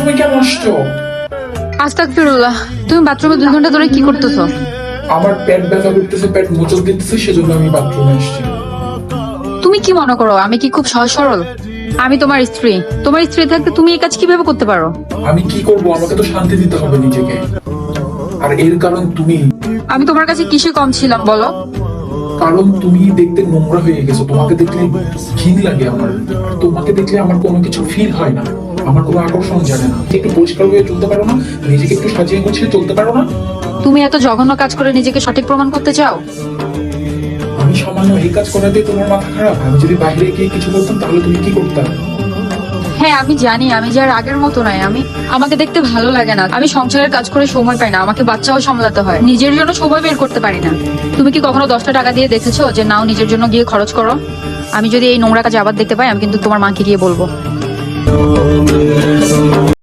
বাথরুমে কেন আসছো? আস্তাগফিরুল্লাহ, তুমি বাথরুমে 2 ঘন্টা ধরে কি করতেছো? আমার পেট ব্যথা করতেছে, পেট মোচড় দিতেছে, সেজন্য আমি বাথরুমে আসছি। তুমি কি মনে করো আমি কি খুব সহজ সরল? আমি তোমার স্ত্রী। তোমার স্ত্রী থাকতে তুমি এই কাজ কিভাবে করতে পারো? আমি কি করব? আমাকে তো শান্তি দিতে হবে নিজেকে। আর এর কারণ তুমি। আমি তোমার কাছে কিসে কম ছিলাম বলো? কারণ তুমি দেখতে নোংরা হয়ে গেছো। তোমাকে দেখলে ঘিন লাগে আমার। আর তোমাকে দেখলে আমার কোনো কিছু ফিল হয় না, আমার কোনো আকর্ষণ জানে না। একটু পরিষ্কার হয়ে চলতে পারো না? নিজেকে একটু সাজিয়ে গুছিয়ে চলতে পারো না? তুমি এত জঘন্য কাজ করে নিজেকে সঠিক প্রমাণ করতে চাও? আমি সামান্য এই কাজ করাতে তোমার মাথা খারাপ? আমি যদি বাইরে গিয়ে কিছু বলতাম তাহলে তুমি কি করতে? হ্যাঁ আমি জানি আমি যে আর আগের মতো নাই। আমাকে দেখতে ভালো লাগে না, আমি সংসারের কাজ করে সময় পাই না, আমাকে বাচ্চাও সামলাতে হয়, নিজের জন্য সময় বের করতে পারি না। তুমি কি কখনো 10টা টাকা দিয়ে দেখেছো যে নাও নিজের জন্য গিয়ে খরচ করো? আমি যদি এই নোংরা কাজে আবার দেখতে পাই আমি কিন্তু তোমার মাকে গিয়ে বলবো।